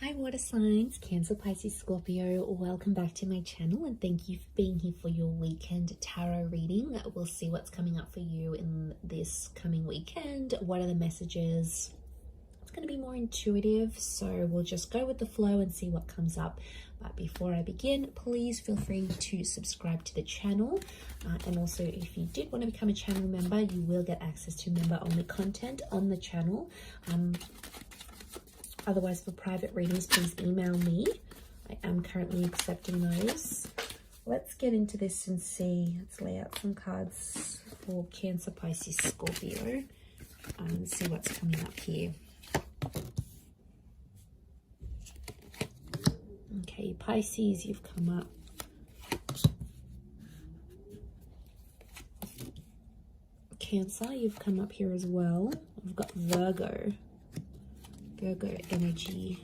Hi water signs, Cancer, Pisces, Scorpio. Welcome back to my channel and thank you for being here for your weekend tarot reading. We'll see what's coming up for you in this coming weekend. What are the messages? It's going to be more intuitive, so we'll just go with the flow and see what comes up. But before I begin, please feel free to subscribe to the channel. And also, if you did want to become a channel member, you will get access to member-only content on the channel. Otherwise, for private readings, please email me. I am currently accepting those. Let's get into this and see. Let's lay out some cards for Cancer, Pisces, Scorpio and see what's coming up here. Okay, Pisces, you've come up. Cancer, you've come up here as well. We've got Virgo energy.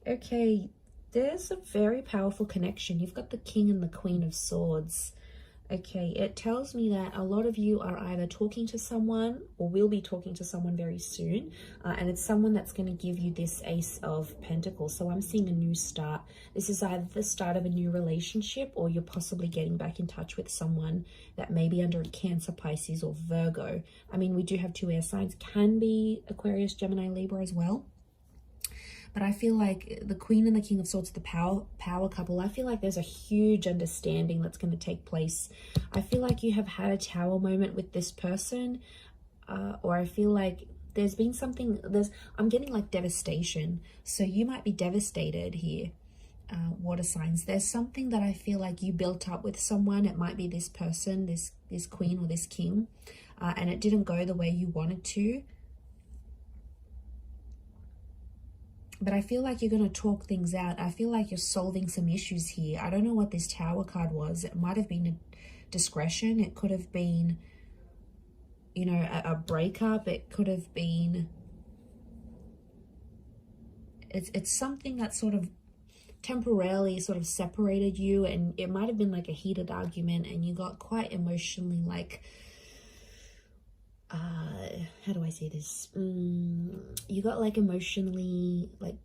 Okay, there's a very powerful connection. You've got the King and the Queen of Swords. Okay, it tells me that a lot of you are either talking to someone or will be talking to someone very soon. And it's someone that's going to give you this Ace of Pentacles. So I'm seeing a new start. This is either the start of a new relationship or you're possibly getting back in touch with someone that may be under a Cancer, Pisces or Virgo. I mean, we do have two air signs. Can be Aquarius, Gemini, Libra as well. But I feel like the Queen and the King of Swords, the power couple, I feel like there's a huge understanding that's going to take place. I feel like you have had a tower moment with this person, or I feel like there's been something, I'm getting like devastation. So you might be devastated here, water signs. There's something that I feel like you built up with someone. It might be this person, this Queen or this King, and it didn't go the way you wanted to. But I feel like you're going to talk things out. I feel like you're solving some issues here. I don't know what this Tower card was. It might have been a discretion. It could have been, you know, a breakup. It could have been... It's something that sort of temporarily sort of separated you. And it might have been like a heated argument and you got quite emotionally like... how do I say this? You got like emotionally like,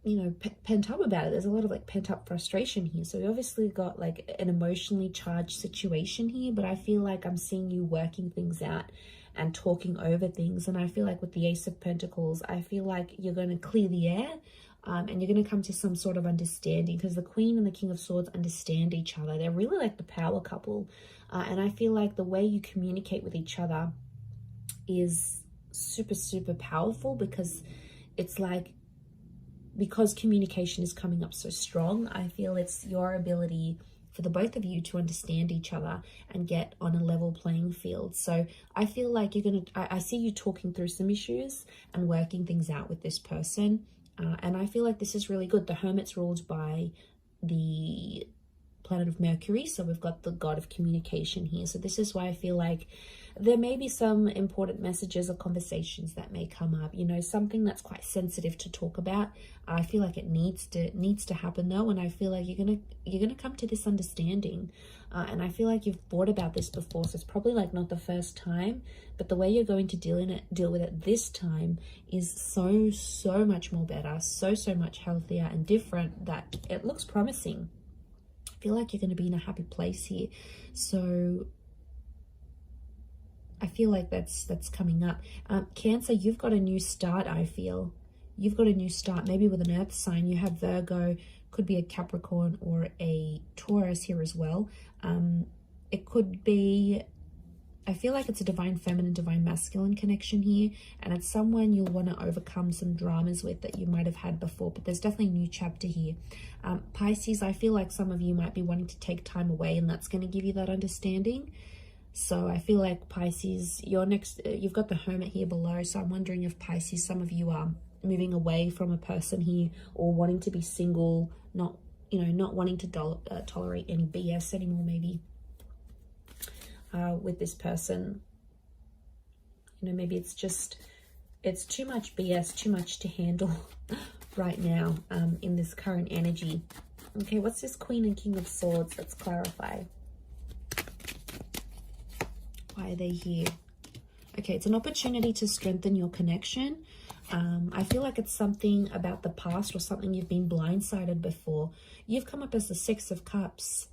you know, pent up about it. There's a lot of like pent up frustration here. So you obviously got like an emotionally charged situation here, but I feel like I'm seeing you working things out and talking over things. And I feel like with the Ace of Pentacles, I feel like you're going to clear the air. And you're going to come to some sort of understanding because the Queen and the King of Swords understand each other. They're really like the power couple. And I feel like the way you communicate with each other is super, super powerful because it's like, because communication is coming up so strong, I feel it's your ability for the both of you to understand each other and get on a level playing field. So I feel like you're going to, I see you talking through some issues and working things out with this person. And I feel like this is really good. The Hermit's ruled by the planet of Mercury. So we've got the god of communication here. So this is why I feel like there may be some important messages or conversations that may come up, you know, something that's quite sensitive to talk about. I feel like it needs to happen though. And I feel like you're going to come to this understanding. And I feel like you've thought about this before. So it's probably like not the first time, but the way you're going to deal with it this time is so much more better, so much healthier and different that it looks promising. I feel like you're going to be in a happy place here. So I feel like that's coming up. Cancer, you've got a new start. I feel you've got a new start, maybe with an earth sign. You have Virgo, could be a Capricorn or a Taurus here as well. It could be, I feel like it's a divine feminine, divine masculine connection here, and it's someone you'll want to overcome some dramas with that you might have had before, but there's definitely a new chapter here. Pisces, I feel like some of you might be wanting to take time away, and that's going to give you that understanding. So I feel like Pisces, you've got the Hermit here below, so I'm wondering if Pisces, some of you are moving away from a person here or wanting to be single, not wanting to tolerate any BS anymore, maybe. With this person, you know, maybe it's too much BS, too much to handle right now in this current energy. Okay, what's this Queen and King of Swords? Let's clarify. Why are they here? Okay, it's an opportunity to strengthen your connection. I feel like it's something about the past or something you've been blindsided before. You've come up as the Six of Cups.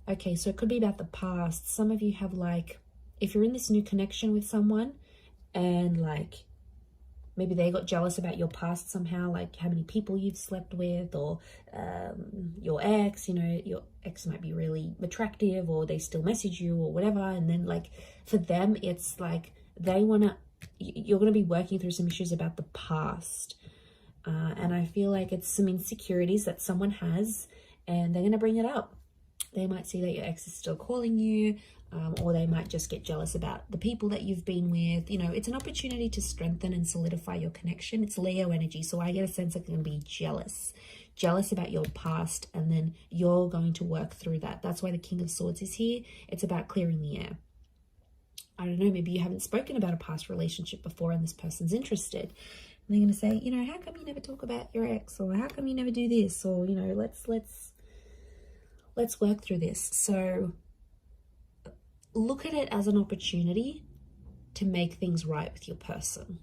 Okay, so it could be about the past. Some of you have like, if you're in this new connection with someone and like maybe they got jealous about your past somehow, like how many people you've slept with, or your ex, you know, your ex might be really attractive or they still message you or whatever. And then like for them, it's like they want to, you're going to be working through some issues about the past. And I feel like it's some insecurities that someone has and they're going to bring it up. They might see that your ex is still calling you, or they might just get jealous about the people that you've been with. You know, it's an opportunity to strengthen and solidify your connection. It's Leo energy, so I get a sense that they're going to be jealous about your past, and then you're going to work through that. That's why the King of Swords is here. It's about clearing the air. I don't know, maybe you haven't spoken about a past relationship before and this person's interested. And they're going to say, you know, how come you never talk about your ex? Or how come you never do this? Or, you know, let's work through this. So look at it as an opportunity to make things right with your person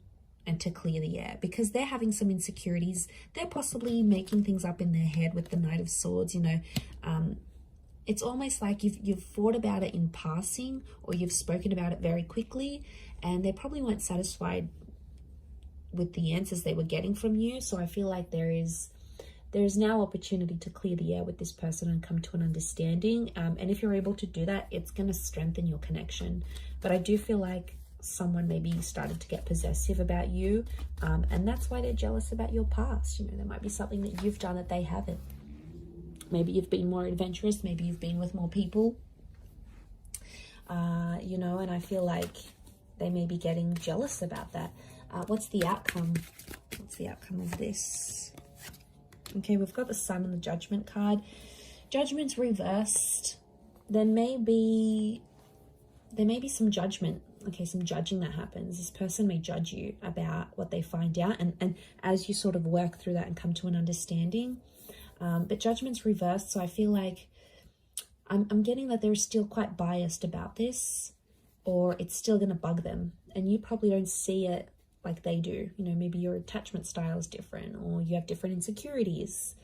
and to clear the air, because they're having some insecurities. They're possibly making things up in their head with the Knight of Swords. You know, it's almost like you've thought about it in passing, or you've spoken about it very quickly, and they probably weren't satisfied with the answers they were getting from you. So I feel like there is now opportunity to clear the air with this person and come to an understanding. And if you're able to do that, it's going to strengthen your connection. But I do feel like someone maybe started to get possessive about you, and that's why they're jealous about your past. You know, there might be something that you've done that they haven't. Maybe you've been more adventurous. Maybe you've been with more people. You know, and I feel like they may be getting jealous about that. What's the outcome? What's the outcome of this? Okay, we've got the Sun and the Judgment card. Judgment's reversed. There may be some judgment. Okay, some judging that happens. This person may judge you about what they find out, and as you sort of work through that and come to an understanding. But judgment's reversed, so I feel like I'm getting that they're still quite biased about this, or it's still going to bug them, and you probably don't see it like they do. You know, maybe your attachment style is different, or you have different insecurities.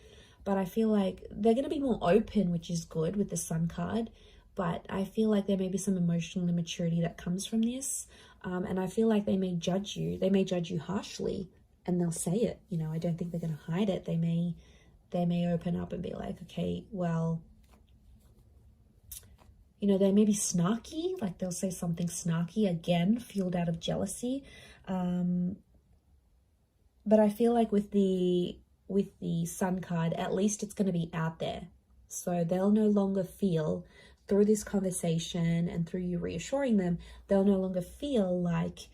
But I feel like they're going to be more open, which is good with the Sun card. But I feel like there may be some emotional immaturity that comes from this. And I feel like they may judge you. They may judge you harshly, and they'll say it. You know, I don't think they're going to hide it. They may open up and be like, okay, well, you know, they may be snarky. Like they'll say something snarky, again, fueled out of jealousy. But I feel like with the Sun card, at least it's going to be out there. So they'll no longer feel, through this conversation and through you reassuring them, they'll no longer feel like,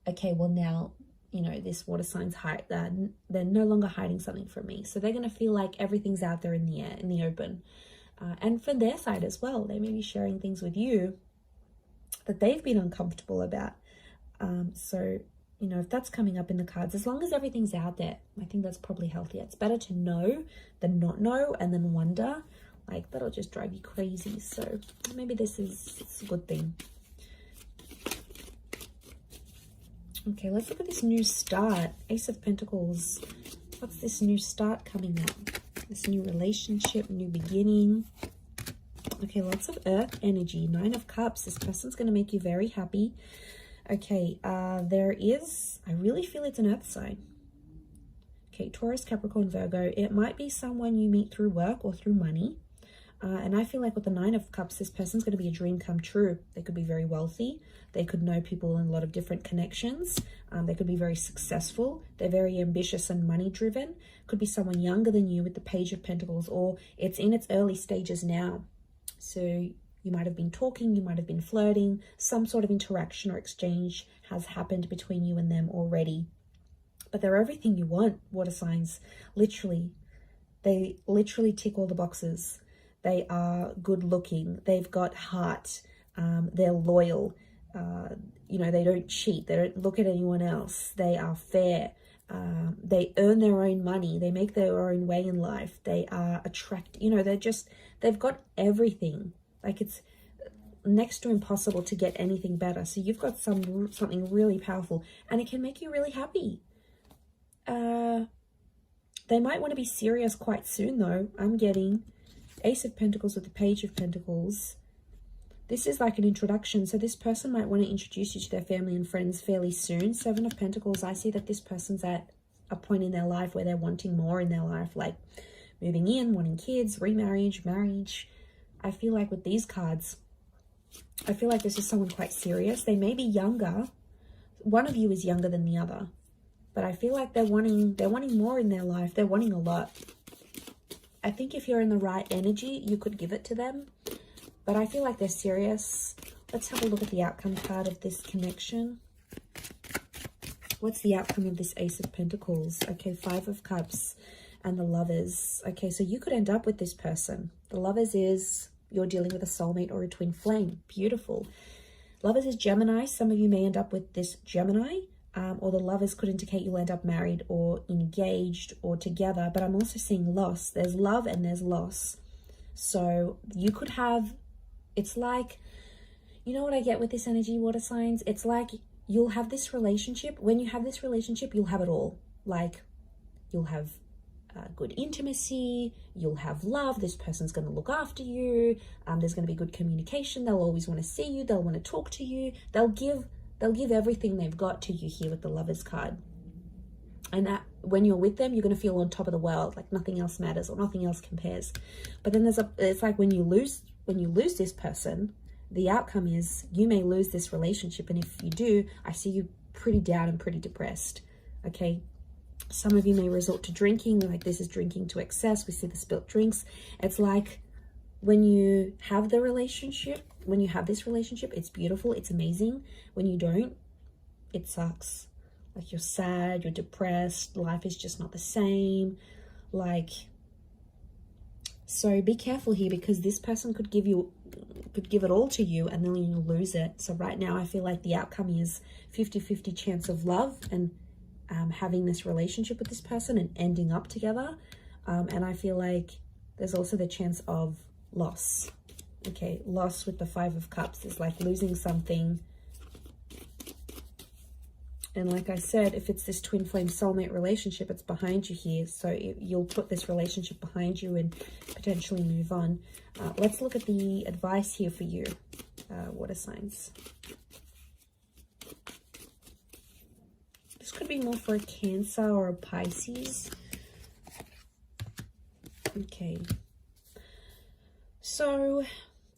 okay, well now, you know, this water sign's they're no longer hiding something from me. So they're going to feel like everything's out there in the air, in the open. And from their side as well, they may be sharing things with you that they've been uncomfortable about. So, you know, if that's coming up in the cards, as long as everything's out there, I think that's probably healthier. It's better to know than not know and then wonder. Like, that'll just drive you crazy. So maybe it's a good thing. Okay, let's look at this new start. Ace of Pentacles. What's this new start coming up? This new relationship, new beginning. Okay, lots of earth energy. 9 of Cups. This person's going to make you very happy. Okay, I really feel it's an earth sign. Okay, Taurus, Capricorn, Virgo. It might be someone you meet through work or through money. And I feel like with the 9 of Cups, this person's going to be a dream come true. They could be very wealthy. They could know people in a lot of different connections. They could be very successful. They're very ambitious and money driven. Could be someone younger than you with the Page of Pentacles, or it's in its early stages now. So you might have been talking, you might have been flirting. Some sort of interaction or exchange has happened between you and them already. But they're everything you want, water signs. Literally. They literally tick all the boxes. They are good looking. They've got heart. They're loyal. You know, they don't cheat. They don't look at anyone else. They are fair. They earn their own money. They make their own way in life. They are attractive. You know, they've got everything. Like next to impossible to get anything better. So you've got something really powerful, and it can make you really happy. They might want to be serious quite soon, though. I'm getting Ace of Pentacles with the Page of Pentacles. This is like an introduction. So this person might want to introduce you to their family and friends fairly soon. Seven of Pentacles, I see that this person's at a point in their life where they're wanting more in their life, like moving in, wanting kids, remarriage, marriage. I feel like with these cards, I feel like this is someone quite serious. They may be younger. One of you is younger than the other. But I feel like they're wanting more in their life. They're wanting a lot. I think if you're in the right energy, you could give it to them. But I feel like they're serious. Let's have a look at the outcome card of this connection. What's the outcome of this Ace of Pentacles? Okay, Five of Cups and the Lovers. Okay, so you could end up with this person. The Lovers is you're dealing with a soulmate or a twin flame. Beautiful. Lovers is Gemini. Some of you may end up with this Gemini. Or the Lovers could indicate you'll end up married or engaged or together. But I'm also seeing loss. There's love and there's loss. So you could have, it's like, you know what I get with this energy, water signs? It's like you'll have this relationship. When you have this relationship, you'll have it all. Like you'll have good intimacy. You'll have love. This person's going to look after you. There's going to be good communication. They'll always want to see you. They'll want to talk to you. They'll give everything they've got to you here with the Lovers card. And that when you're with them, you're going to feel on top of the world, like nothing else matters or nothing else compares. But then it's like when you lose this person, the outcome is you may lose this relationship. And if you do, I see you pretty down and pretty depressed. Okay. Some of you may resort to drinking, like this is drinking to excess. We see the spilt drinks. It's like when you have the relationship, when you have this relationship, it's beautiful, it's amazing. When you don't, it sucks. Like you're sad, you're depressed, life is just not the same. Like, so be careful here because this person could give it all to you and then you'll lose it. So right now I feel like the outcome is 50-50 chance of love and having this relationship with this person and ending up together. And I feel like there's also the chance of loss. Okay, loss with the Five of Cups is like losing something. And like I said, if it's this twin flame soulmate relationship, it's behind you here. So you'll put this relationship behind you and potentially move on. Let's look at the advice here for you, water signs. This could be more for a Cancer or a Pisces. Okay. So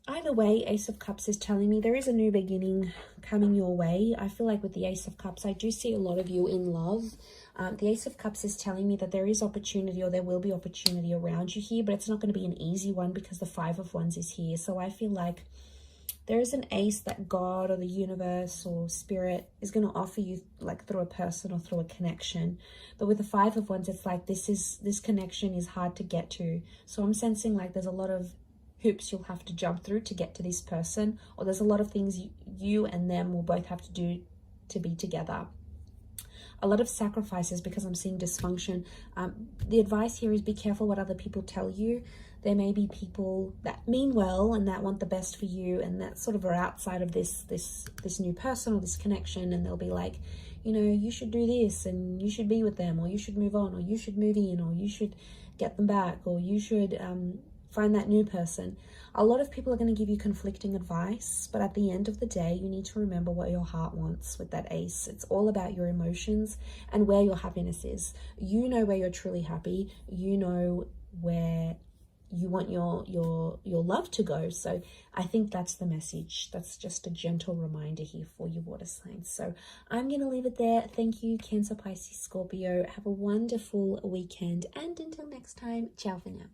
either way, Ace of Cups is telling me there is a new beginning coming your way. I feel like with the Ace of Cups, I do see a lot of you in love. The Ace of Cups is telling me that there is opportunity or there will be opportunity around you here, but it's not going to be an easy one because the Five of Wands is here. So I feel like there is an ace that God or the universe or spirit is going to offer you like through a person or through a connection. But with the Five of Wands, it's like this connection is hard to get to. So I'm sensing like there's a lot of hoops you'll have to jump through to get to this person, or there's a lot of things you and them will both have to do to be together. A lot of sacrifices because I'm seeing dysfunction. The advice here is be careful what other people tell you. There may be people that mean well and that want the best for you and that sort of are outside of this new person or this connection, and they'll be like, you know, you should do this and you should be with them, or you should move on, or you should move in, or you should get them back, or you should find that new person. A lot of people are going to give you conflicting advice, but at the end of the day, you need to remember what your heart wants with that ace. It's all about your emotions and where your happiness is. You know where you're truly happy. You know where you want your love to go. So I think that's the message. That's just a gentle reminder here for you, water signs. So I'm going to leave it there. Thank you, Cancer, Pisces, Scorpio. Have a wonderful weekend. And until next time, ciao for now.